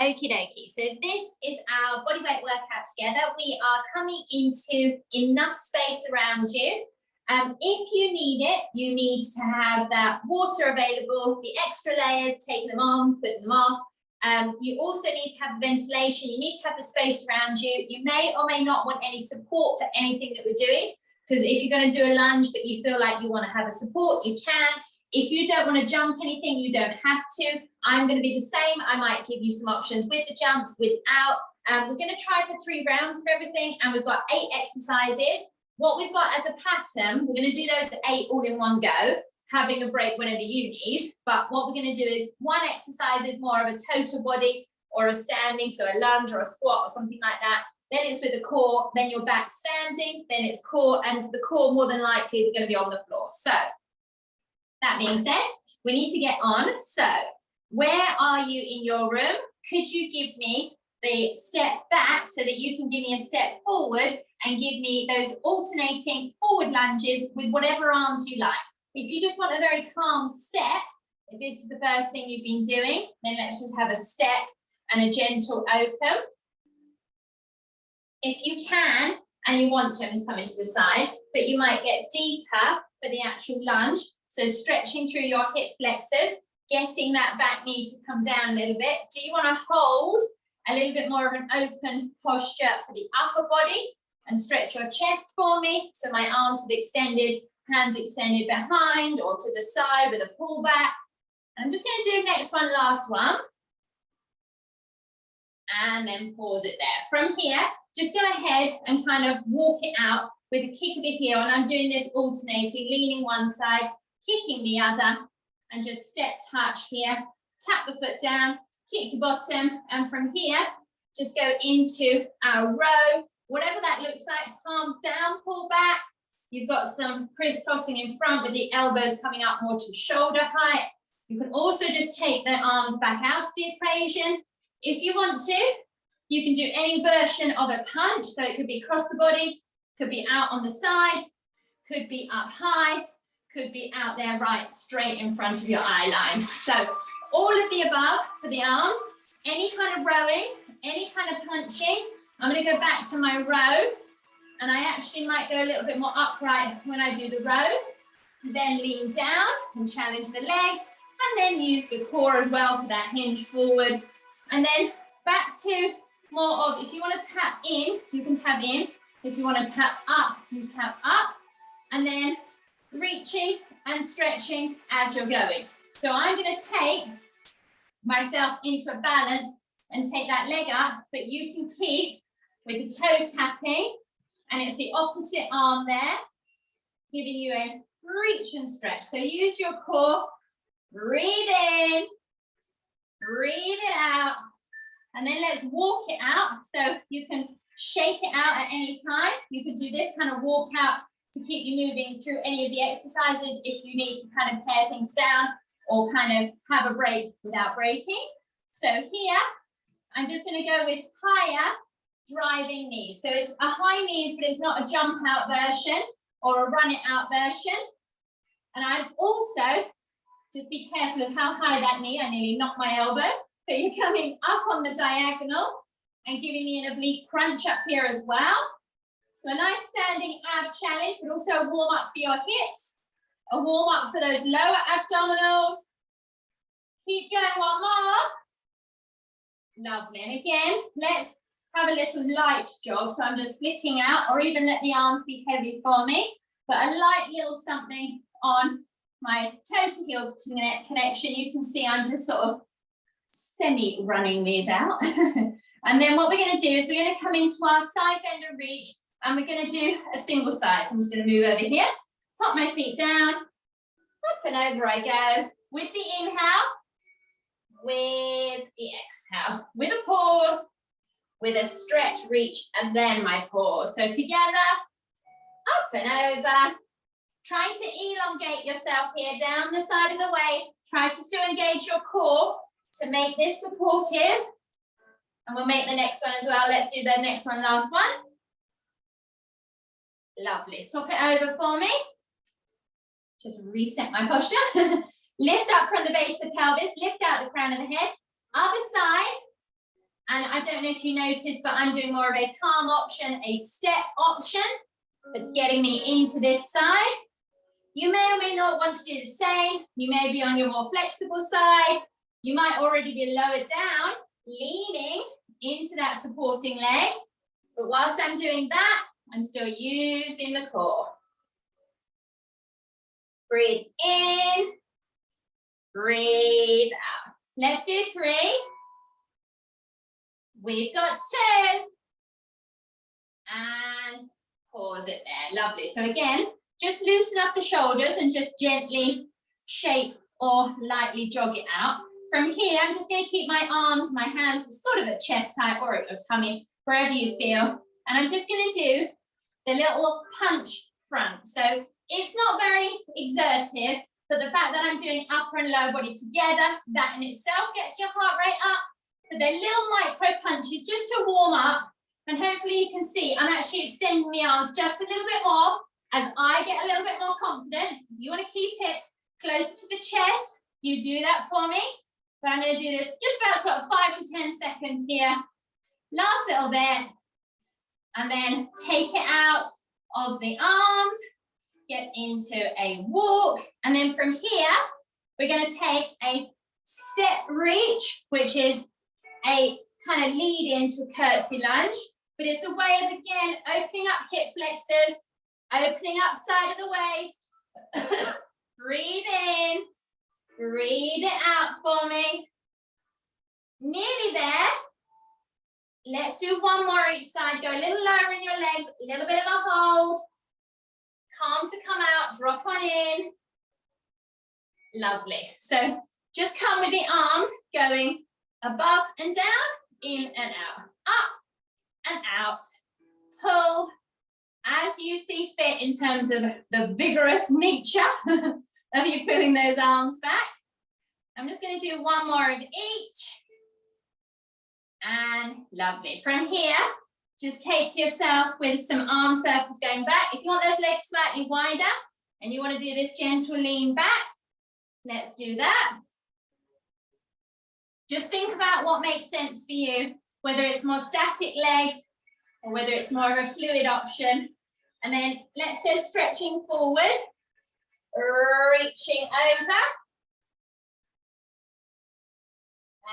Okie dokie. So this is our bodyweight workout together. We are coming into enough space around you. If you need it, you need to have that water available, the extra layers, taking them on, putting them off. You also need to have ventilation. You need to have the space around you. You may or may not want any support for anything that we're doing, because if you're going to do a lunge but you feel like you want to have a support, you can. If you don't want to jump anything, you don't have to. I'm going to be the same. I might give you some options with the jumps, without. We're going to try for 3 rounds of everything, and we've got 8 exercises. What we've got as a pattern, we're going to do those 8 all in one go, having a break whenever you need. But what we're going to do is one exercise is more of a total body or a standing, so a lunge or a squat or something like that. Then it's with the core, then you're back standing, then it's core, and for the core, more than likely, they're going to be on the floor. So that being said, we need to get on. So where are you in your room? Could you give me the step back so that you can give me a step forward and give me those alternating forward lunges with whatever arms you like? If you just want a very calm step, if this is the first thing you've been doing, then let's just have a step and a gentle open. If you can, and you want to, I'm just coming to the side, but you might get deeper for the actual lunge. So stretching through your hip flexors, getting that back knee to come down a little bit. Do you want to hold a little bit more of an open posture for the upper body and stretch your chest for me? So my arms have extended, hands extended behind or to the side with a pull back. I'm just going to do next one, last one. And then pause it there. From here, just go ahead and kind of walk it out with a kick of the heel. And I'm doing this alternating, leaning one side, kicking the other, and just step touch here. Tap the foot down, kick your bottom, and from here, just go into our row. Whatever that looks like, palms down, pull back. You've got some crisscrossing in front with the elbows coming up more to shoulder height. You can also just take the arms back out of the equation. If you want to, you can do any version of a punch. So it could be across the body, could be out on the side, could be up high, could be out there right straight in front of your eye line. So all of the above for the arms, any kind of rowing, any kind of punching. I'm going to go back to my row, and I actually might go a little bit more upright when I do the row, then lean down and challenge the legs, and then use the core as well for that hinge forward. And then back to more of, if you want to tap in, you can tap in. If you want to tap up, you tap up. And then reaching and stretching as you're going. So I'm going to take myself into a balance and take that leg up, but you can keep with the toe tapping, and it's the opposite arm there, giving you a reach and stretch. So use your core, breathe in, breathe it out, and then let's walk it out. So you can shake it out at any time. You can do this kind of walk out to keep you moving through any of the exercises if you need to kind of pare things down or kind of have a break without breaking. So here, I'm just going to go with higher driving knees. So it's a high knees, but it's not a jump out version or a run it out version. And I'm also, just be careful of how high that knee, I nearly knocked my elbow, but you're coming up on the diagonal and giving me an oblique crunch up here as well. So a nice standing ab challenge, but also a warm up for your hips, a warm up for those lower abdominals. Keep going, one more. Lovely. And again, let's have a little light jog. So I'm just flicking out, or even let the arms be heavy for me, but a light little something on my toe to heel connection. You can see I'm just sort of semi running these out. And then what we're going to do is we're going to come into our side bend and reach, and we're going to do a single side. So I'm just going to move over here, pop my feet down, up and over I go, with the inhale, with the exhale, with a pause, with a stretch, reach, and then my pause. So together, up and over, trying to elongate yourself here down the side of the waist. Try to still engage your core to make this supportive. And we'll make the next one as well. Let's do the next one, last one. Lovely. Swap it over for me. Just reset my posture. Lift up from the base of the pelvis. Lift out the crown of the head. Other side. And I don't know if you noticed, but I'm doing more of a calm option, a step option, for getting me into this side. You may or may not want to do the same. You may be on your more flexible side. You might already be lower down, leaning into that supporting leg. But whilst I'm doing that, I'm still using the core. Breathe in, breathe out. Let's do 3. We've got 2. And pause it there. Lovely. So again, just loosen up the shoulders and just gently shape or lightly jog it out. From here, I'm just going to keep my arms, my hands sort of at chest height or at your tummy, wherever you feel. And I'm just going to do the little punch front. So it's not very exertive, but the fact that I'm doing upper and lower body together, that in itself gets your heart rate up. But they're little micro punches just to warm up. And hopefully you can see I'm actually extending the arms just a little bit more as I get a little bit more confident. You want to keep it closer to the chest. You do that for me. But I'm going to do this just about sort of 5 to 10 seconds here. Last little bit. And then take it out of the arms. Get into a walk. And then from here, we're going to take a step reach, which is a kind of lead into a curtsy lunge. But it's a way of, again, opening up hip flexors, opening up side of the waist. Breathe in. Breathe it out for me. Nearly there. Let's do one more each side. Go a little lower in your legs, a little bit of a hold. Calm to come out, drop on in. Lovely. So just come with the arms going above and down, in and out, up and out. Pull as you see fit in terms of the vigorous nature of you pulling those arms back. I'm just going to do one more of each. And lovely. From here, just take yourself with some arm circles going back. If you want those legs slightly wider and you want to do this gentle lean back, let's do that. Just think about what makes sense for you, whether it's more static legs or whether it's more of a fluid option. And then let's go stretching forward, reaching over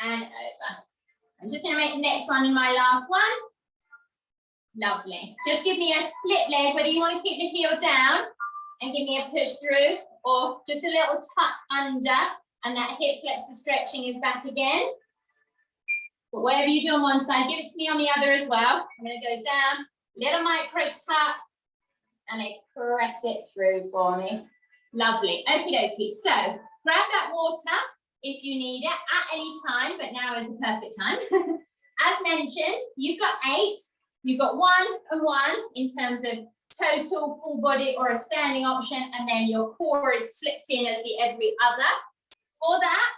and over. I'm just going to make the next one in my last one. Lovely. Just give me a split leg, whether you want to keep the heel down and give me a push through or just a little tuck under and that hip flexor stretching is back again. But whatever you do on one side, give it to me on the other as well. I'm going to go down, little micro tuck and I press it through for me. Lovely. Okie dokie. So grab that water if you need it at any time, but now is the perfect time. As mentioned, you've got 8. You've got 1 and 1 in terms of total full body or a standing option, and then your core is slipped in as the every other. For that,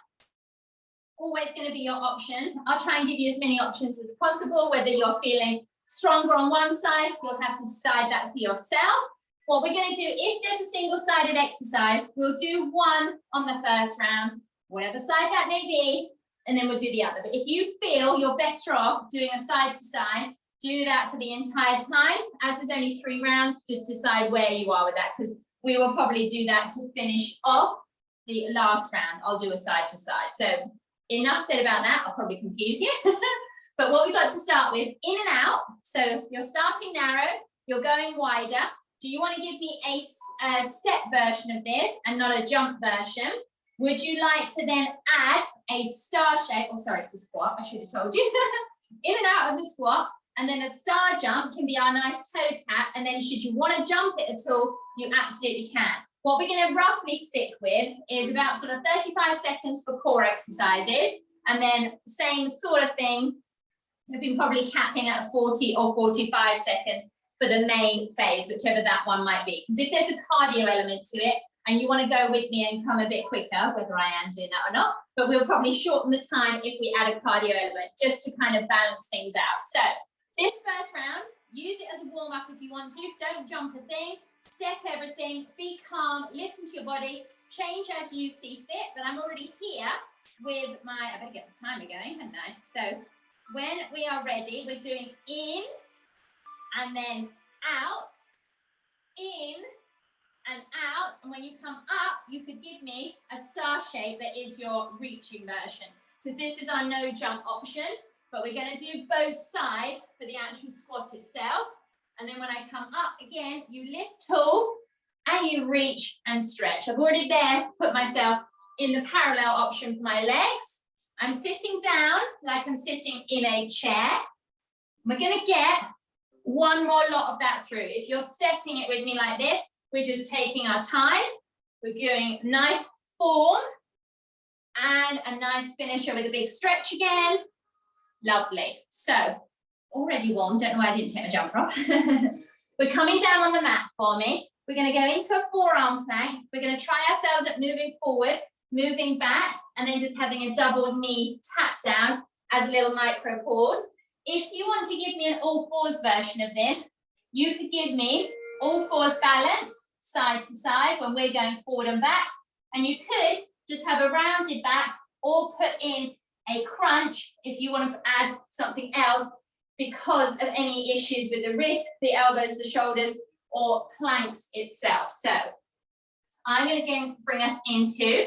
always going to be your options. I'll try and give you as many options as possible, whether you're feeling stronger on one side, you'll have to decide that for yourself. What we're going to do, if there's a single-sided exercise, we'll do 1 on the first round, whatever side that may be, and then we'll do the other. But if you feel you're better off doing a side to side, do that for the entire time. As there's only 3 rounds, just decide where you are with that, because we will probably do that to finish off the last round. I'll do a side to side. So enough said about that. I'll probably confuse you. But what we've got to start with, in and out. So you're starting narrow, you're going wider. Do you want to give me a step version of this and not a jump version? Would you like to then add a star shape? Oh, sorry, it's a squat. I should have told you. In and out of the squat. And then a star jump can be our nice toe tap. And then should you want to jump it at all, you absolutely can. What we're going to roughly stick with is about sort of 35 seconds for core exercises. And then same sort of thing. We've been probably capping at 40 or 45 seconds for the main phase, whichever that one might be. Because if there's a cardio element to it, and you want to go with me and come a bit quicker, whether I am doing that or not, but we'll probably shorten the time if we add a cardio element, just to kind of balance things out. So this first round, use it as a warm-up if you want to. Don't jump a thing, step everything, be calm, listen to your body, change as you see fit. But I'm already here with my, I better get the timer going, hadn't I? So When we are ready, we're doing in and then out, in and out. And when you come up, you could give me a star shape that is your reaching version, because this is our no jump option, but we're going to do both sides for the actual squat itself. And then when I come up again, you lift tall and you reach and stretch. I've already there put myself in the parallel option for my legs. I'm sitting down like I'm sitting in a chair. We're going to get one more lot of that through. If you're stepping it with me like this, we're just taking our time. We're doing nice form and a nice finisher with a big stretch again. Lovely. So, already warm. Don't know why I didn't take my jumper off. We're coming down on the mat for me. We're going to go into a forearm plank. We're going to try ourselves at moving forward, moving back, and then just having a double knee tap down as a little micro pause. If you want to give me an all fours version of this, you could give me all fours balance, side to side when we're going forward and back. And you could just have a rounded back or put in a crunch if you want to add something else because of any issues with the wrist, the elbows, the shoulders, or planks itself. So I'm going to bring us into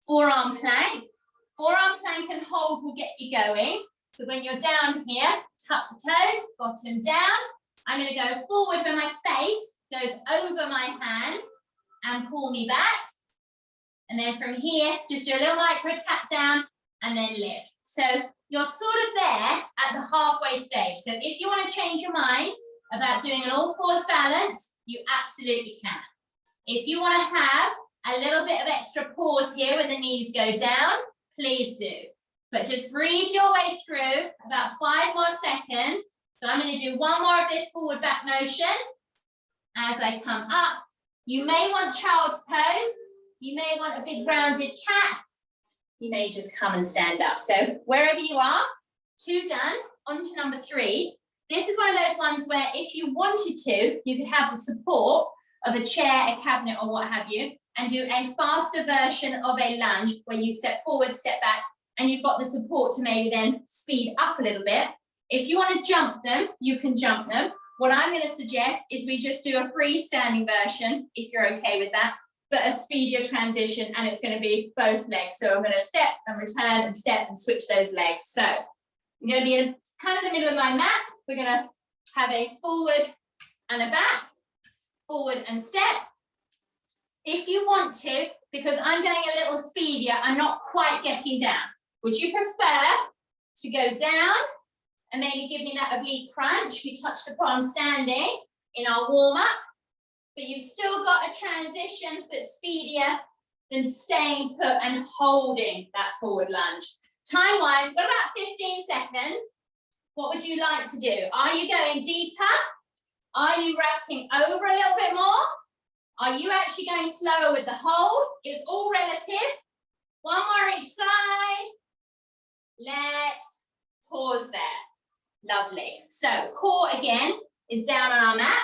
forearm plank. Forearm plank and hold will get you going. So when you're down here, tuck the toes, bottom down. I'm going to go forward when my face goes over my hands and pull me back. And then from here, just do a little micro tap down and then lift. So you're sort of there at the halfway stage. So if you want to change your mind about doing an all fours balance, you absolutely can. If you want to have a little bit of extra pause here when the knees go down, please do. But just breathe your way through about 5 more seconds. So I'm going to do one more of this forward back motion as I come up. You may want child's pose. You may want a big rounded cat. You may just come and stand up. So wherever you are, 2 done. On to number 3. This is one of those ones where if you wanted to, you could have the support of a chair, a cabinet, or what have you, and do a faster version of a lunge where you step forward, step back, and you've got the support to maybe then speed up a little bit. If you want to jump them, you can jump them. What I'm going to suggest is we just do a freestanding version, if you're okay with that, but a speedier transition, and it's going to be both legs. So I'm going to step and return and step and switch those legs. So I'm going to be in kind of the middle of my mat. We're going to have a forward and a back, forward and step. If you want to, because I'm going a little speedier, I'm not quite getting down. Would you prefer to go down and maybe give me that oblique crunch we touched upon standing in our warm-up, but you've still got a transition that's speedier than staying put and holding that forward lunge. Time-wise, we've got about 15 seconds. What would you like to do? Are you going deeper? Are you racking over a little bit more? Are you actually going slower with the hold? It's all relative. One more each side. Let's pause there. Lovely. So core again is down on our mat.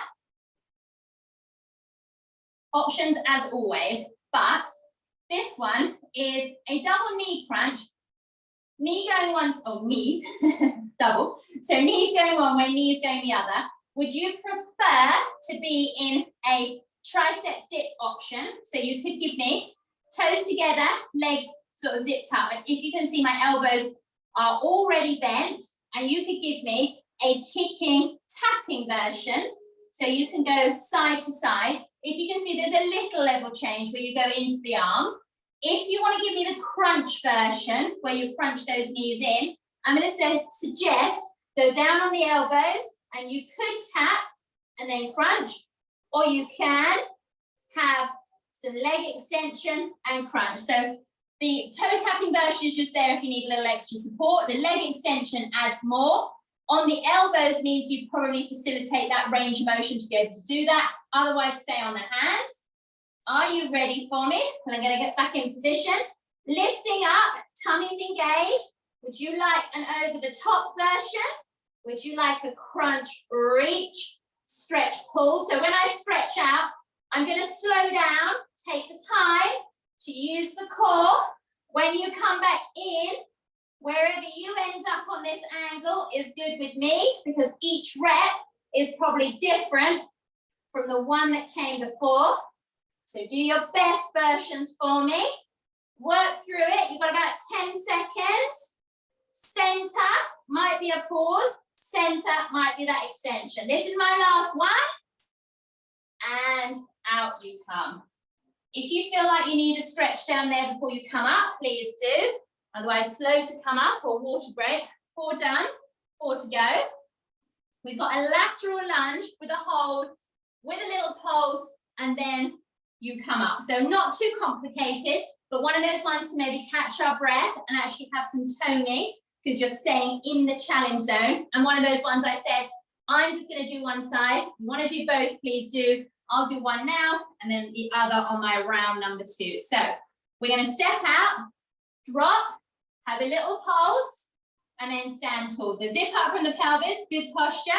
Options as always, but this one is a double knee crunch. Knee going once, or knees, double. So knees going one way, knees going the other. Would you prefer to be in a tricep dip option? So you could give me toes together, legs sort of zipped up. And if you can see, my elbows are already bent, and you could give me a kicking, tapping version. So you can go side to side. If you can see, there's a little level change where you go into the arms. If you want to give me the crunch version, where you crunch those knees in, I'm going to suggest go down on the elbows, and you could tap and then crunch, or you can have some leg extension and crunch. So the toe tapping version is just there if you need a little extra support. The leg extension adds more. On the elbows means you probably facilitate that range of motion to be able to do that. Otherwise, stay on the hands. Are you ready for me? And I'm going to get back in position. Lifting up, tummy's engaged. Would you like an over the top version? Would you like a crunch, reach, stretch, pull? So when I stretch out, I'm going to slow down, take the time to use the core. When you come back in, wherever you end up on this angle is good with me because each rep is probably different from the one that came before. So do your best versions for me. Work through it. You've got about 10 seconds. Center might be a pause. Center might be that extension. This is my last one. And out you come. If you feel like you need a stretch down there before you come up, please do. Otherwise, slow to come up or water break. 4 done, 4 to go. We've got a lateral lunge with a hold, with a little pulse, and then you come up. So not too complicated, but one of those ones to maybe catch our breath and actually have some toning because you're staying in the challenge zone. And one of those ones I said, I'm just going to do one side. You want to do both, please do. I'll do one now and then the other on my round number 2. So we're going to step out, drop, have a little pulse, and then stand tall. So zip up from the pelvis, good posture.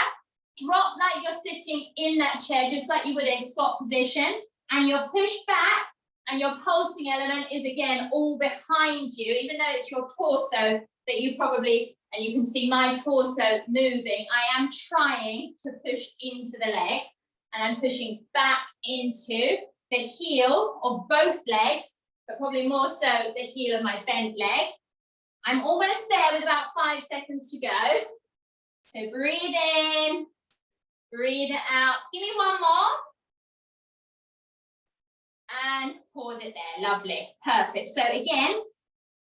Drop like you're sitting in that chair, just like you would a squat position. And your push back and your pulsing element is again all behind you, even though it's your torso that you probably, and you can see my torso moving. I am trying to push into the legs and I'm pushing back into the heel of both legs, but probably more so the heel of my bent leg. I'm almost there with about 5 seconds to go. So breathe in, breathe it out. Give me one more. And pause it there. Lovely. Perfect. So again,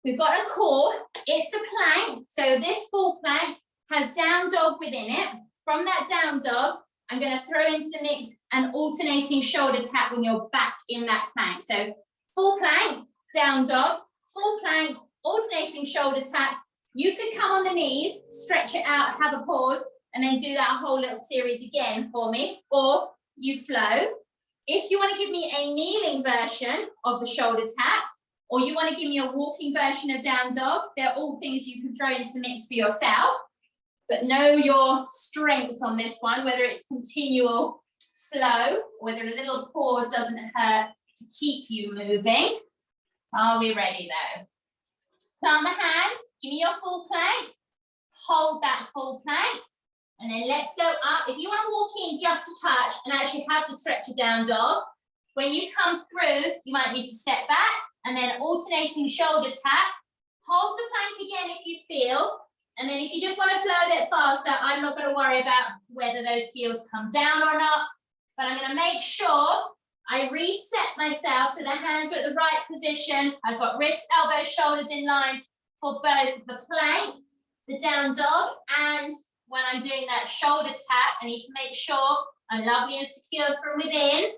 we've got a core. It's a plank. So this full plank has down dog within it. From that down dog, I'm going to throw into the mix an alternating shoulder tap when you're back in that plank. So full plank, down dog, full plank, alternating shoulder tap. You could come on the knees, stretch it out, have a pause, and then do that whole little series again for me, or you flow. If you want to give me a kneeling version of the shoulder tap, or you want to give me a walking version of down dog, they're all things you can throw into the mix for yourself. But know your strengths on this one, whether it's continual flow, or whether a little pause doesn't hurt to keep you moving. Are we ready though? Plant the hands, give me your full plank, hold that full plank, and then let's go up. If you want to walk in just a touch and actually have the stretcher down dog, when you come through, you might need to step back and then alternating shoulder tap. Hold the plank again if you feel, and then if you just want to flow a bit faster, I'm not going to worry about whether those heels come down or not, but I'm going to make sure I reset myself so the hands are at the right position. I've got wrist, elbows, shoulders in line for both the plank, the down dog, and when I'm doing that shoulder tap, I need to make sure I'm lovely and secure from within.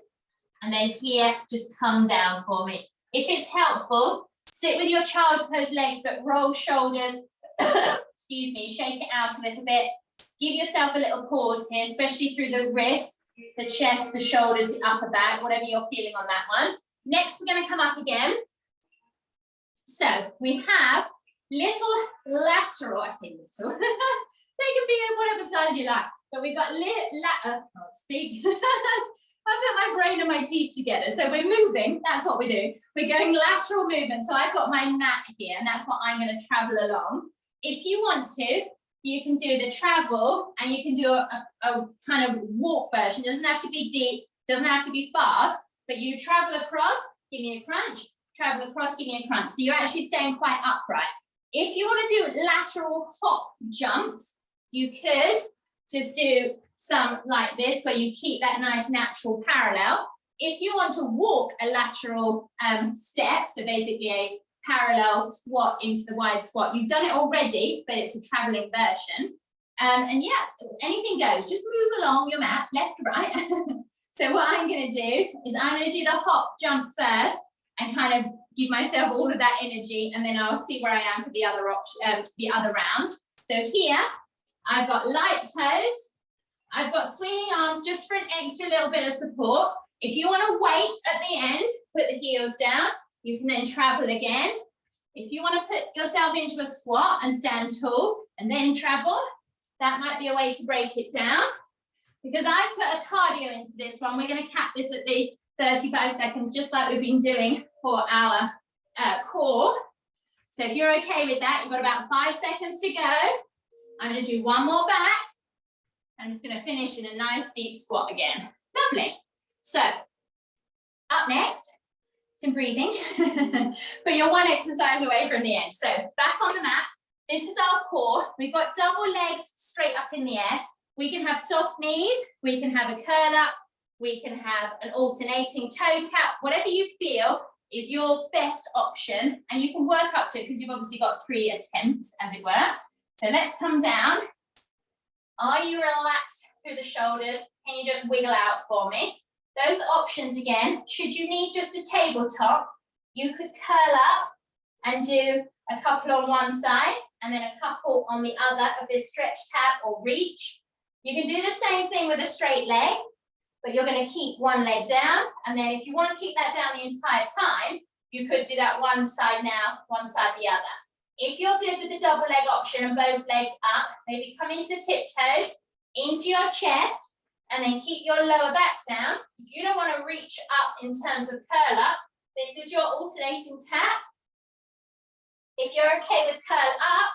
And then here, just come down for me. If it's helpful, sit with your child's pose legs, but roll shoulders, excuse me, shake it out a little bit. Give yourself a little pause here, especially through the wrist, the chest, the shoulders, the upper back, whatever you're feeling on that one. Next, we're going to come up again. So we have little lateral, I say little. They can be in whatever size you like, but we've got can't speak. I put my brain and my teeth together. So we're moving, that's what we do. We're going lateral movement. So I've got my mat here, and that's what I'm going to travel along. If you want to, you can do the travel, and you can do a kind of walk version. It doesn't have to be deep, doesn't have to be fast, but you travel across, give me a crunch, travel across, give me a crunch. So you're actually staying quite upright. If you want to do lateral hop jumps, you could just do some like this, where you keep that nice natural parallel. If you want to walk a lateral step, so basically a parallel squat into the wide squat, you've done it already, but it's a traveling version. And yeah, anything goes, just move along your mat, left to right. So what I'm going to do is I'm going to do the hop jump first and kind of give myself all of that energy, and then I'll see where I am for the other rounds. So here, I've got light toes, I've got swinging arms just for an extra little bit of support. If you want to wait at the end, put the heels down, you can then travel again. If you want to put yourself into a squat and stand tall and then travel, that might be a way to break it down. Because I've put a cardio into this one, we're going to cap this at the 35 seconds, just like we've been doing for our core. So if you're okay with that, you've got about 5 seconds to go. I'm going to do one more back. I'm just going to finish in a nice deep squat again. Lovely. So, up next, some breathing. But you're one exercise away from the end. So, back on the mat. This is our core. We've got double legs straight up in the air. We can have soft knees. We can have a curl up. We can have an alternating toe tap. Whatever you feel is your best option. And you can work up to it because you've obviously got 3 attempts, as it were. So let's come down. Are you relaxed through the shoulders? Can you just wiggle out for me? Those options again, should you need just a tabletop, you could curl up and do a couple on one side and then a couple on the other of this stretch tap or reach. You can do the same thing with a straight leg, but you're going to keep one leg down. And then if you want to keep that down the entire time, you could do that one side now, one side the other. If you're good with the double leg option and both legs up, maybe come into the tiptoes, into your chest, and then keep your lower back down. If you don't want to reach up in terms of curl up, this is your alternating tap. If you're okay with curl up,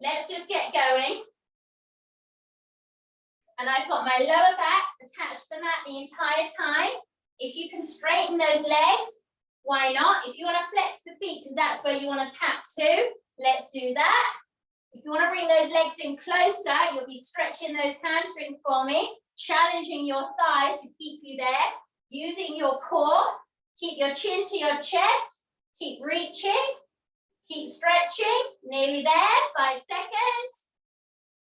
let's just get going. And I've got my lower back attached to the mat the entire time. If you can straighten those legs, why not? If you want to flex the feet, because that's where you want to tap to, let's do that. If you want to bring those legs in closer, you'll be stretching those hamstrings for me, challenging your thighs to keep you there, using your core, keep your chin to your chest, keep reaching, keep stretching, nearly there, 5 seconds,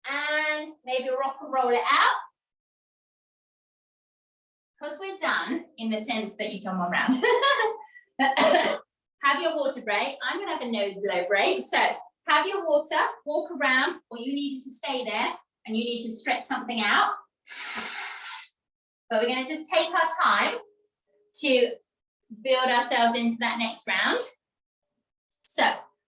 and maybe rock and roll it out. Because we're done, in the sense that you've done one round. Have your water break. I'm going to have a nose blow break. So have your water, walk around, or you need to stay there and you need to stretch something out. But we're going to just take our time to build ourselves into that next round. So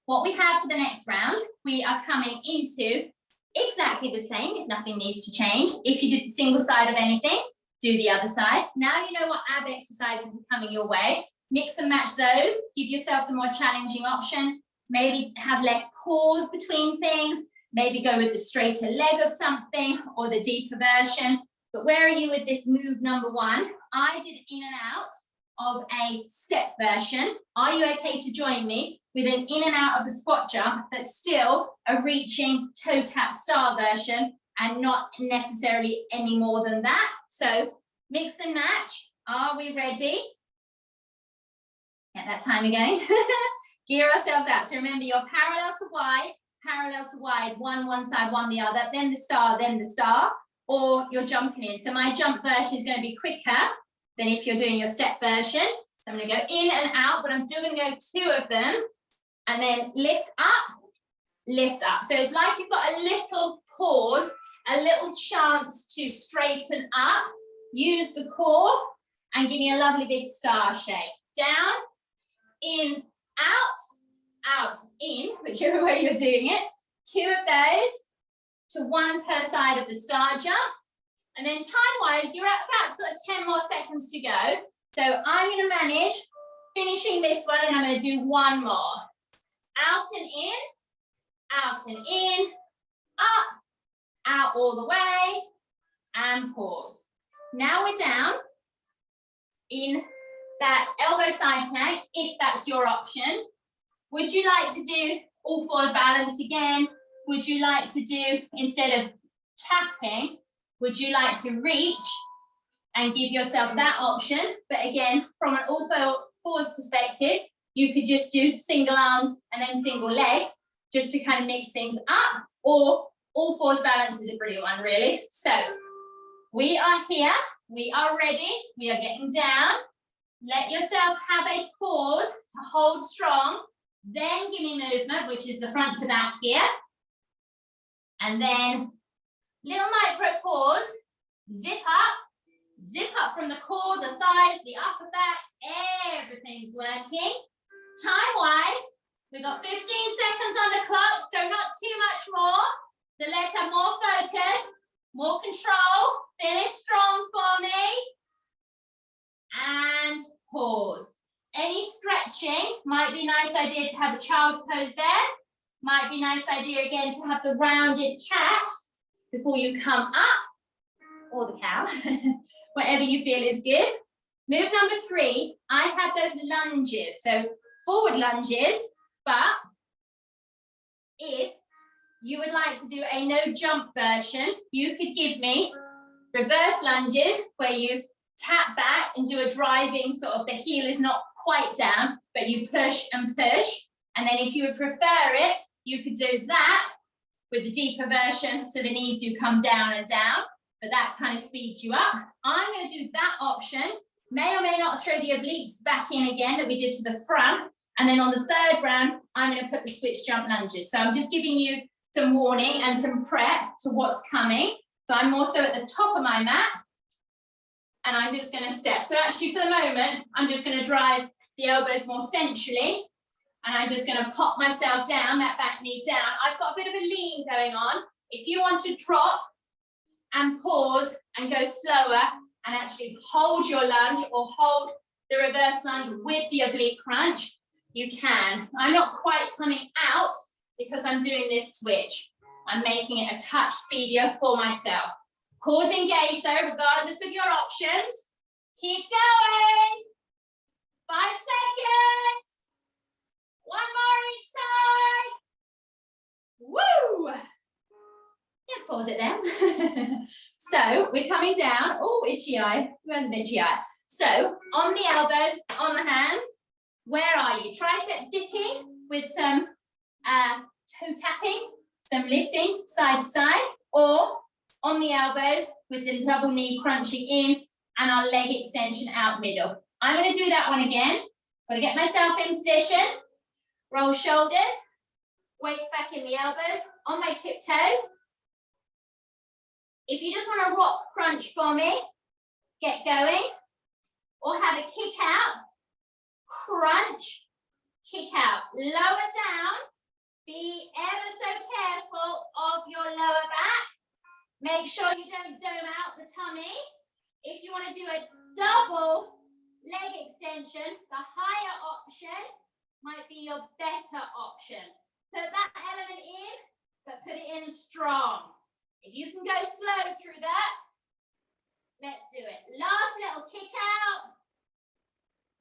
what we have for the next round, we are coming into exactly the same, if nothing needs to change. If you did the single side of anything, do the other side. Now you know what ab exercises are coming your way. Mix and match those. Give yourself the more challenging option. Maybe have less pause between things. Maybe go with the straighter leg of something or the deeper version. But where are you with this move number 1? I did in and out of a step version. Are you okay to join me with an in and out of the squat jump that's still a reaching toe tap style version and not necessarily any more than that? So mix and match. Are we ready? Get that timer going. Gear ourselves out. So remember, you're parallel to wide, one side, one the other, then the star, or you're jumping in. So my jump version is going to be quicker than if you're doing your step version. So I'm going to go in and out, but I'm still going to go 2 of them, and then lift up. So it's like you've got a little pause, a little chance to straighten up, use the core, and give me a lovely big star shape. Down, in, out, in, whichever way you're doing it. 2 of those to 1 per side of the star jump. And then time-wise, you're at about sort of 10 more seconds to go. So I'm going to manage finishing this one, and I'm going to do 1 more. Out and in, up, out all the way, and pause. Now we're down in that elbow side plank, if that's your option. Would you like to do all 4 balanced again? Would you like to do, instead of tapping, would you like to reach and give yourself that option? But again, from an all 4s perspective, you could just do single arms and then single legs, just to kind of mix things up, or all 4s balance is a brilliant one, really. So we are here, we are ready, we are getting down. Let yourself have a pause to hold strong, then give me movement, which is the front to back here. And then little micro pause, zip up from the core, the thighs, the upper back, everything's working. Time-wise, we've got 15 seconds on the clock, so not too much more. So let's have more focus, more control. Finish strong for me. And pause. Any stretching, might be a nice idea to have a child's pose there. Might be a nice idea again to have the rounded cat before you come up, or the cow, whatever you feel is good. Move number 3, I had those lunges, so forward lunges, but if you would like to do a no jump version, you could give me reverse lunges where you tap back and do a driving, sort of the heel is not quite down, but you push and push. And then if you would prefer it, you could do that with the deeper version, so the knees do come down and down, but that kind of speeds you up. I'm going to do that option. May or may not throw the obliques back in again that we did to the front. And then on the 3rd round, I'm going to put the switch jump lunges. So I'm just giving you some warning and some prep to what's coming. So I'm also at the top of my mat, and I'm just going to step. So actually for the moment, I'm just going to drive the elbows more centrally, and I'm just going to pop myself down, that back knee down. I've got a bit of a lean going on. If you want to drop and pause and go slower and actually hold your lunge or hold the reverse lunge with the oblique crunch, you can. I'm not quite coming out because I'm doing this switch. I'm making it a touch speedier for myself. Cores engaged though, regardless of your options. Keep going. 5 seconds. 1 more each side. Woo! Let's pause it then. So we're coming down. Oh, itchy eye. Who has an itchy eye? So on the elbows, on the hands. Where are you? Tricep dipping with some toe tapping, some lifting side to side, or on the elbows with the double knee crunching in and our leg extension out middle. I'm going to do that one again. Got to get myself in position. Roll shoulders, weights back in the elbows, on my tiptoes. If you just want to rock crunch for me, get going, or have a kick out, crunch, kick out, lower down. Be ever so careful of your lower back. Make sure you don't dome out the tummy. If you want to do a double leg extension, the higher option might be your better option. Put that element in, but put it in strong. If you can go slow through that, let's do it. Last little kick out.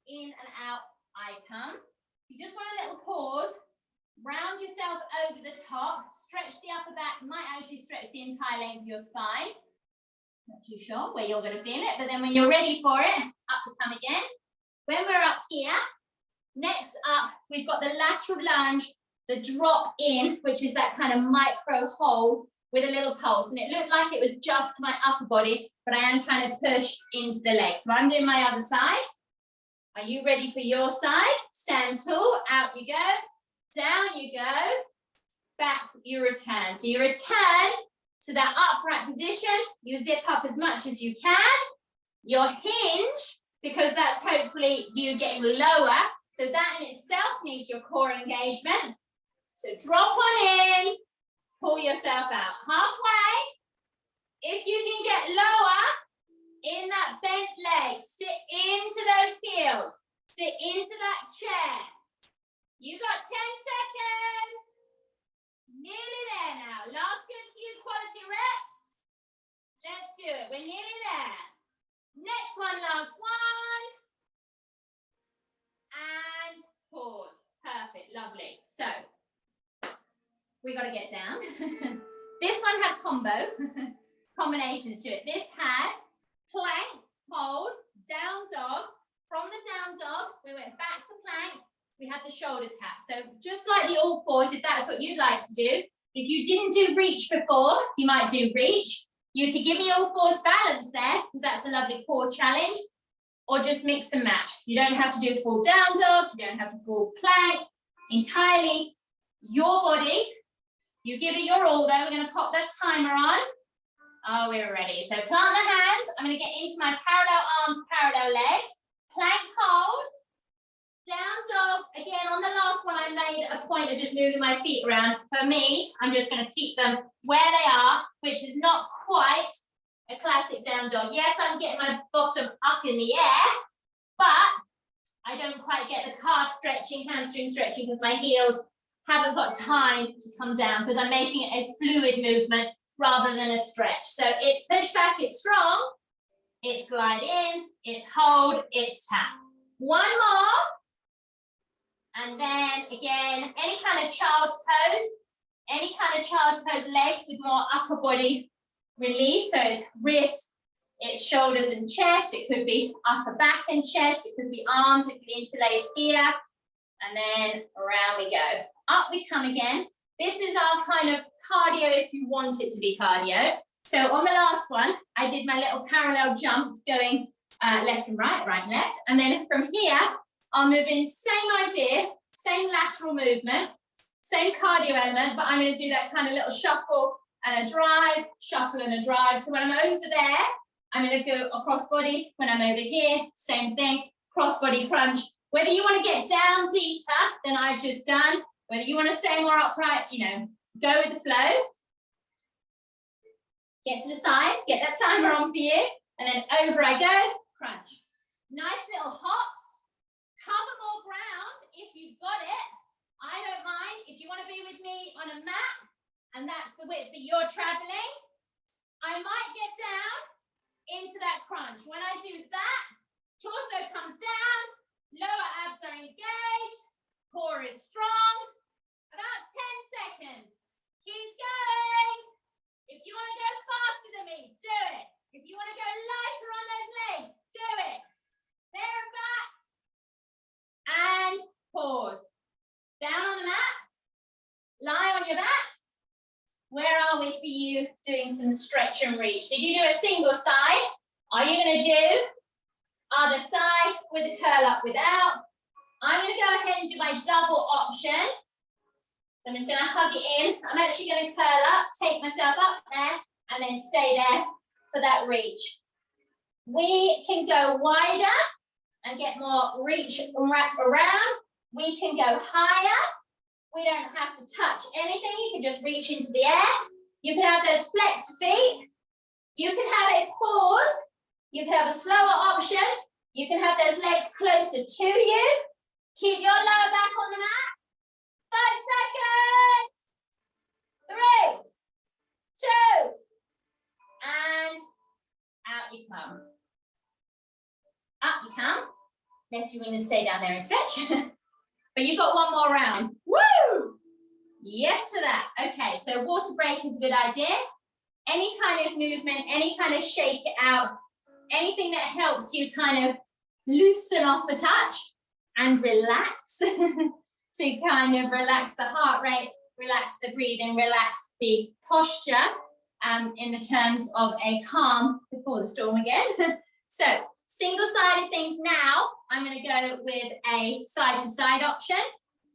In and out I come. You just want a little pause. Round yourself over the top. Stretch the upper back. Might actually stretch the entire length of your spine. Not too sure where you're going to feel it, but then when you're ready for it, up we come again. When we're up here, next up, we've got the lateral lunge, the drop in, which is that kind of micro hold with a little pulse. And it looked like it was just my upper body, but I am trying to push into the legs. So I'm doing my other side. Are you ready for your side? Stand tall, out you go, down you go, back you return. So you return to that upright position, you zip up as much as you can, your hinge, because that's hopefully you getting lower, so that in itself needs your core engagement. So drop on in, pull yourself out. Halfway, if you can get lower, in that bent leg, sit into those heels, sit into that chair. You got 10 seconds. Nearly there now. Last good few quality reps. Let's do it. We're nearly there. Next one, last one. And pause. Perfect. Lovely. So, we got to get down. This one had combinations to it. This had plank, hold, down dog. From the down dog, we went back to plank. We had the shoulder tap. So just like the all fours, if that's what you'd like to do. If you didn't do reach before, you might do reach. You could give me all fours balance there, because that's a lovely core challenge, or just mix and match. You don't have to do full down dog. You don't have to full plank. Entirely your body. You give it your all there. We're going to pop that timer on. Oh, we're ready. So plant the hands. I'm going to get into my parallel arms, parallel legs. Plank hold. Down dog. Again, on the last one, I made a point of just moving my feet around. For me, I'm just going to keep them where they are, which is not quite a classic down dog. Yes, I'm getting my bottom up in the air, but I don't quite get the calf stretching, hamstring stretching, because my heels haven't got time to come down because I'm making it a fluid movement rather than a stretch. So it's push back, it's strong, it's glide in, it's hold, it's tap. One more. And then again, any kind of child's pose, legs with more upper body release. So it's wrists, it's shoulders and chest. It could be upper back and chest. It could be arms. It could be interlace here. And then around we go. Up we come again. This is our kind of cardio if you want it to be cardio. So on the last one, I did my little parallel jumps going left and right, right and left. And then from here, I'll move in, same idea, same lateral movement, same cardio element, but I'm going to do that kind of little shuffle and a drive, shuffle and a drive. So when I'm over there, I'm going to go across body. When I'm over here, same thing, cross body crunch. Whether you want to get down deeper than I've just done, whether you want to stay more upright, you know, go with the flow. Get to the side, get that timer on for you, and then over I go, crunch. Nice little hops. Cover more ground if you've got it. I don't mind if you want to be with me on a mat, and that's the width that you're traveling. I might get down into that crunch. When I do that, torso comes down, lower abs are engaged, core is strong. About 10 seconds. Keep going. If you want to go faster than me, do it. If you want to go lighter on those legs, do it. There and back. And pause. Down on the mat. Lie on your back. Where are we for you doing some stretch and reach? Did you do a single side? Are you going to do other side with a curl up without? I'm going to go ahead and do my double option. So I'm just going to hug it in. I'm actually going to curl up, take myself up there, and then stay there for that reach. We can go wider and get more reach and wrap around. We can go higher. We don't have to touch anything. You can just reach into the air. You can have those flexed feet. You can have a pause. You can have a slower option. You can have those legs closer to you. Keep your lower back on the mat. 5 seconds. 3, 2, and out you come. Up you come. Unless you want to stay down there and stretch. But you've got one more round. Woo! Yes to that. Okay, so water break is a good idea. Any kind of movement, any kind of shake it out, anything that helps you kind of loosen off a touch and relax. To kind of relax the heart rate, relax the breathing, relax the posture in the terms of a calm before the storm again. So single-sided things now, I'm going to go with a side-to-side option.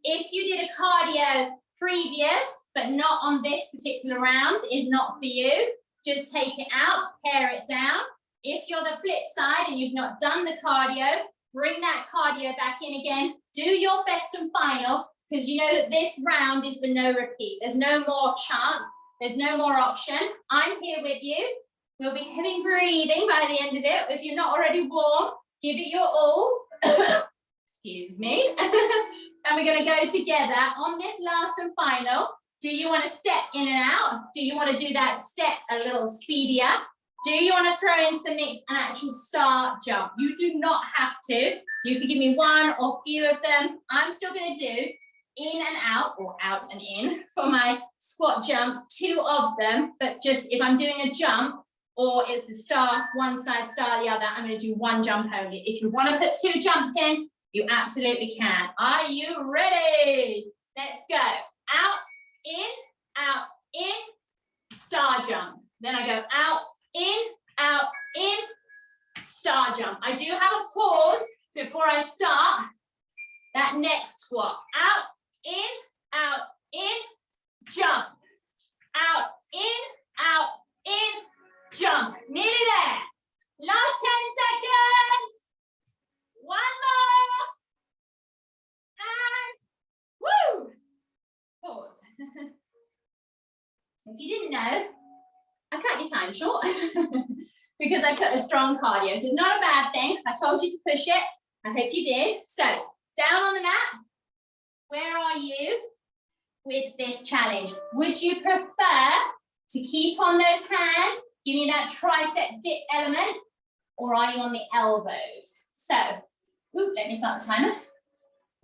If you did a cardio previous, but not on this particular round, is not for you, just take it out, pare it down. If you're the flip side and you've not done the cardio, bring that cardio back in again. Do your best and final, because you know that this round is the no repeat. There's no more chance. There's no more option. I'm here with you. We'll be heavy breathing by the end of it. If you're not already warm, give it your all. Excuse me. And we're going to go together on this last and final. Do you want to step in and out? Do you want to do that step a little speedier? Do you want to throw into the mix an actual start jump? You do not have to. You could give me one or few of them. I'm still going to do in and out, or out and in, for my squat jumps, 2 of them. But just if I'm doing a jump, or it's the start, one side, start the other, I'm going to do 1 jump only. If you want to put 2 jumps in, you absolutely can. Are you ready? Let's go. Out, in, star jump. Then I go out, in, star jump. I do have a pause before I start that next squat. Out, in, jump. Out, in, jump. Nearly there. Last 10 seconds. 1 more. And woo! Pause. If you didn't know, I cut your time short because I put a strong cardio. So it's not a bad thing. I told you to push it. I hope you did. So down on the mat. Where are you? with this challenge? Would you prefer to keep on those hands, give me that tricep dip element, or are you on the elbows? So, let me start the timer.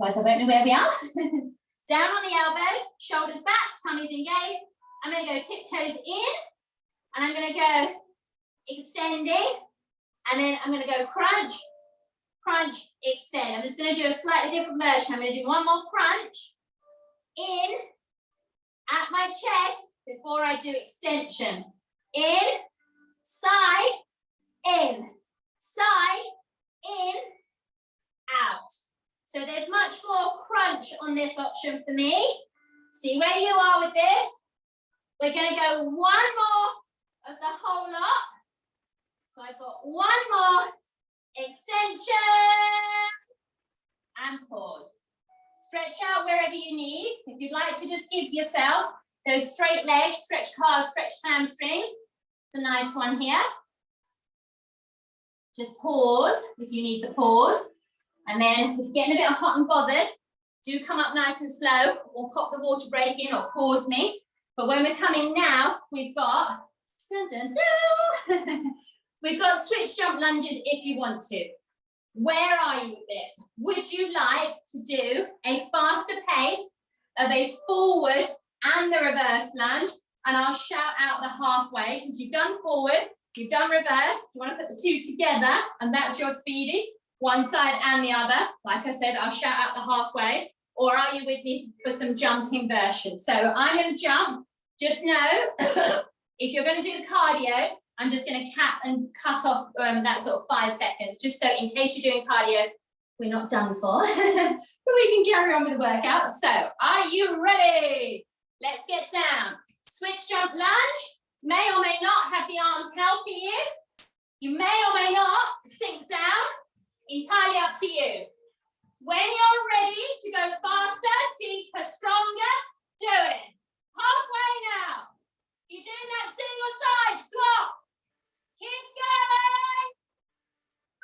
Otherwise, I won't know where we are. Down on the elbows, shoulders back, tummy's engaged. I'm going to go tiptoes in, and I'm going to go extending, and then I'm going to go crunch, crunch, extend. I'm just going to do a slightly different version. I'm going to do one more crunch in at my chest before I do extension. In, side, in, out. So there's much more crunch on this option for me. See where you are with this. We're going to go one more of the whole lot. So I've got one more extension and pause. Stretch out wherever you need. If you'd like to just give yourself those straight legs, stretch calves, stretch hamstrings. It's a nice one here. Just pause if you need the pause. And then if you're getting a bit hot and bothered, do come up nice and slow or pop the water break in or pause me. But when we're coming now, we've got, dun, dun, dun. We've got switch jump lunges if you want to. Where are you with this? Would you like to do a faster pace of a forward and the reverse lunge? And I'll shout out the halfway because you've done forward, you've done reverse. You want to put the two together and that's your speedy, one side and the other. Like I said, I'll shout out the halfway. Or are you with me for some jumping version? So I'm going to jump. Just know, if you're going to do the cardio, I'm just going to cap and cut off that sort of 5 seconds, just so in case you're doing cardio, we're not done for, but we can carry on with the workout. So, are you ready? Let's get down. Switch jump lunge. May or may not have the arms helping you. You may or may not sink down. Entirely up to you. When you're ready to go faster, deeper, stronger, do it. Halfway now. You're doing that single side swap. Keep going.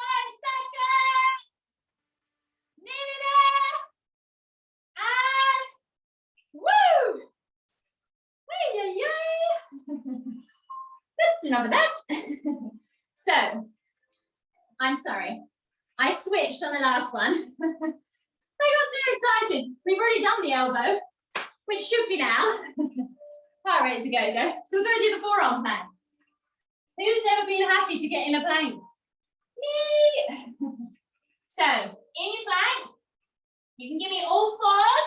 5 seconds. Nearly there. And woo. That's enough of that. So, I'm sorry. I switched on the last one. I got so excited. We've already done the elbow, which should be now. Heart rate's a go-go. So we're going to do the forearm plank. Who's ever been happy to get in a plank? Me! So, in your plank, you can give me all fours.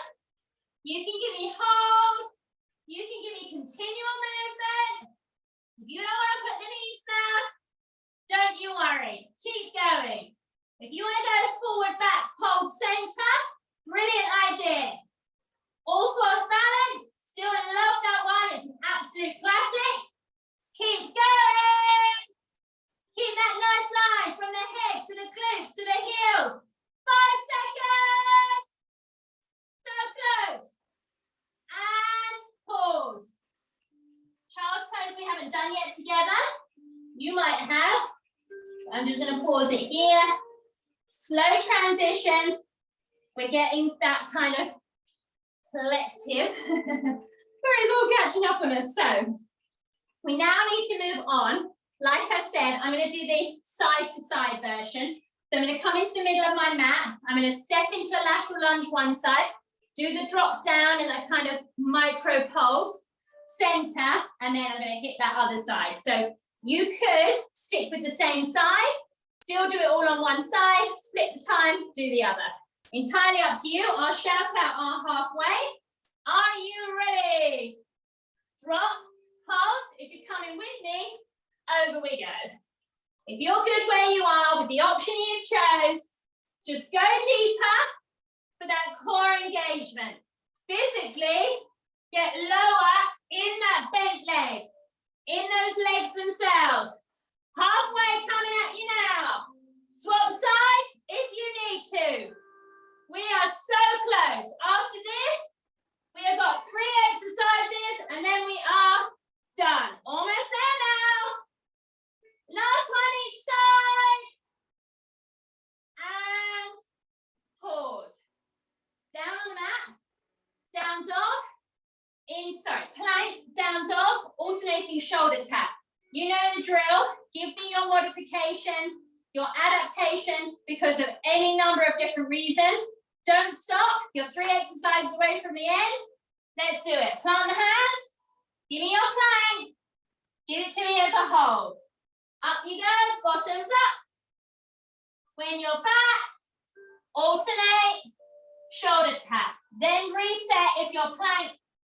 You can give me hold. You can give me continual movement. If you don't want to put the knees down, don't you worry. Keep going. If you want to go forward, back, hold center, brilliant idea. All fours balance. Still in love that one. It's an absolute classic. Keep going. Keep that nice line from the head to the glutes to the heels. 5 seconds. So close. And pause. Child's pose we haven't done yet together. You might have. I'm just going to pause it here. Slow transitions. We're getting that kind of collective where it's all catching up on us. So we now need to move on. Like I said, I'm going to do the side to side version. So I'm going to come into the middle of my mat. I'm going to step into a lateral lunge one side, do the drop down and a kind of micro pulse, center, and then I'm going to hit that other side. So you could stick with the same side, still do it all on one side, split the time, do the other. Entirely up to you. I'll shout out our halfway. Are you ready? Drop, pulse. If you're coming with me, over we go. If you're good where you are with the option you chose, just go deeper for that core engagement. Physically, get lower in that bent leg, in those legs themselves. Halfway coming at you now. Swap sides if you need to. We are so close. After this, we have got 3 exercises and then we are done. Almost there now. Last one each side. And pause. Down on the mat. Down dog. alternating shoulder tap. You know the drill. Give me your modifications, your adaptations because of any number of different reasons. Don't stop. You're 3 exercises away from the end. Let's do it. Plant the hands. Give me your plank. Give it to me as a hold. Up you go, bottoms up. When you're back, alternate, shoulder tap. Then reset if your plank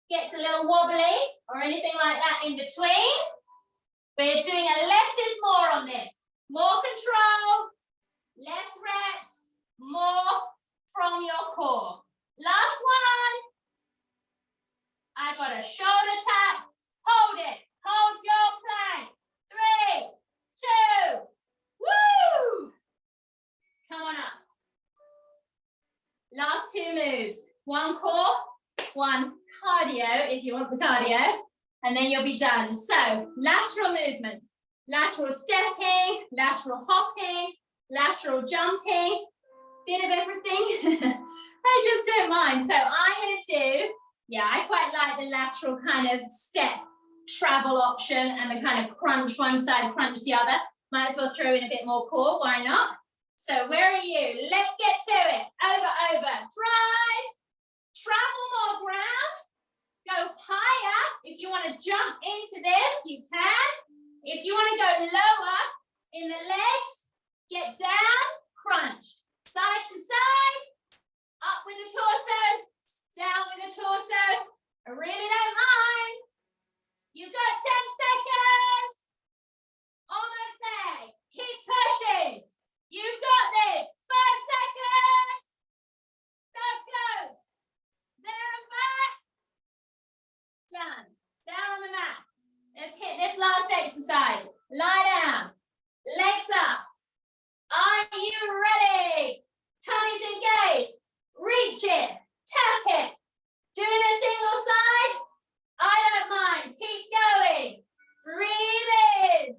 gets a little wobbly or anything like that in between. We're doing a less is more on this. More control, less reps, more from your core. Last one. I got a shoulder tap. Hold it. Hold your plank. 3, 2, woo! Come on up. Last 2 moves. 1 core, 1 cardio, if you want the cardio, and then you'll be done. So, lateral movement, lateral stepping, lateral hopping, lateral jumping, bit of everything. I just don't mind. So I'm going to do, I quite like the lateral kind of step travel option and the kind of crunch one side, crunch the other. Might as well throw in a bit more core, why not? So where are you? Let's get to it. Over, drive, travel more ground, go higher. If you want to jump into this, you can. If you want to go lower in the legs, get down, crunch. Side to side, up with the torso, down with the torso. I really don't mind. You've got 10 seconds. Almost there. Keep pushing. You've got this. 5 seconds. So close. There and back. Done. Down on the mat. Let's hit this last exercise. Lie down. Legs up. Are you ready? Tummy's engaged. Reach it. Tap it. Doing a single side. I don't mind. Keep going. Breathe in.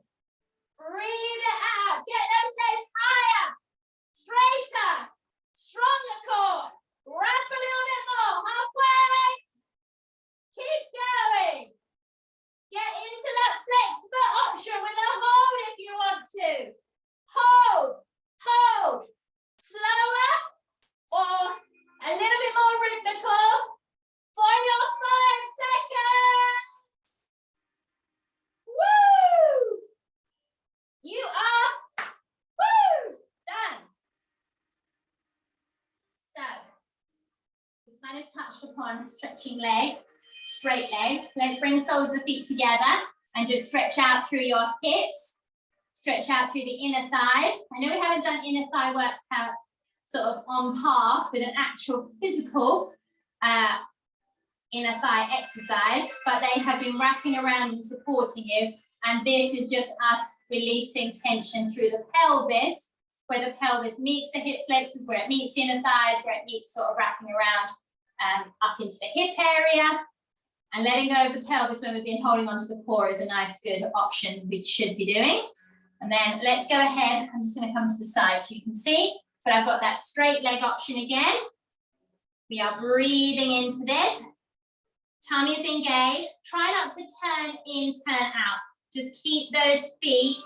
Breathe it out. Get those legs higher. Straighter. Stronger core. Wrap a little bit more. Halfway. Keep going. Get into that flex foot option with a hold if you want to. Hold. Hold. Slower or a little bit more rhythmical for your 5 seconds. Woo! You are done. So, we kind of touched upon stretching legs, straight legs. Let's bring the soles of the feet together and just stretch out through your hips. Stretch out through the inner thighs. I know we haven't done inner thigh workout sort of on par with an actual physical inner thigh exercise, but they have been wrapping around and supporting you. And this is just us releasing tension through the pelvis, where the pelvis meets the hip flexors, where it meets the inner thighs, where it meets sort of wrapping around up into the hip area. And letting go of the pelvis when we've been holding onto the core is a nice, good option we should be doing. And then let's go ahead. I'm just going to come to the side so you can see, but I've got that straight leg option again. We are breathing into this. Tummy is engaged. Try not to turn in, turn out. Just keep those feet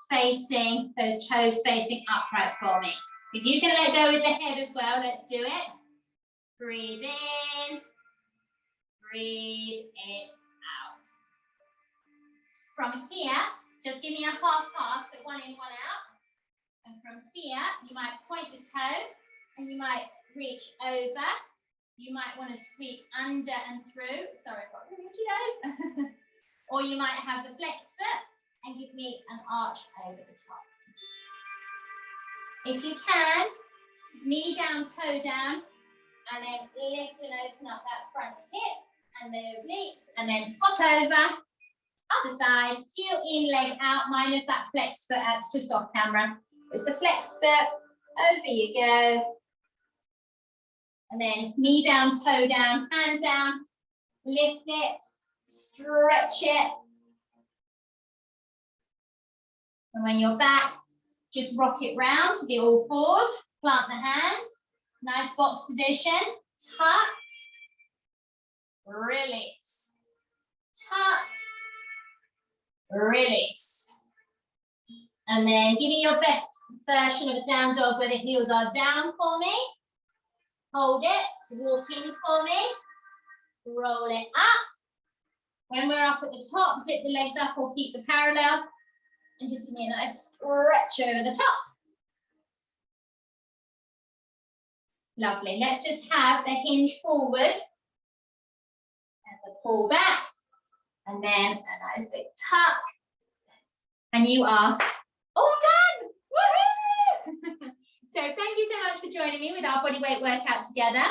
facing, those toes facing upright for me. If you can let go with the head as well, let's do it. Breathe in. Breathe it out. From here, just give me a half, so 1 in, 1 out. And from here, you might point the toe and you might reach over. You might want to sweep under and through. Sorry, I've got really itchy nose. Or you might have the flexed foot and give me an arch over the top. If you can, knee down, toe down, and then lift and open up that front hip and the obliques, and then swap over. Other side, heel in, leg out, minus that flexed foot. It's just off camera. It's the flexed foot. Over you go. And then knee down, toe down, hand down. Lift it, stretch it. And when you're back, just rock it round to the all fours. Plant the hands. Nice box position. Tuck. Release. Tuck. release. And then give me your best version of a down dog where the heels are down for me. Hold it, walk in for me, roll it up. When we're up at the top, zip the legs up or keep the parallel. And just give me a nice stretch over the top. Lovely. Let's just have the hinge forward and the pull back. And then a nice big tuck. And you are all done. Woohoo! So thank you so much for joining me with our bodyweight workout together.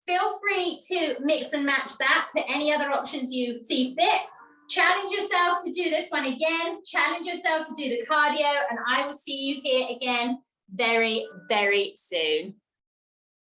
Feel free to mix and match that, put any other options you see fit. Challenge yourself to do this one again. Challenge yourself to do the cardio, and I will see you here again very, very soon.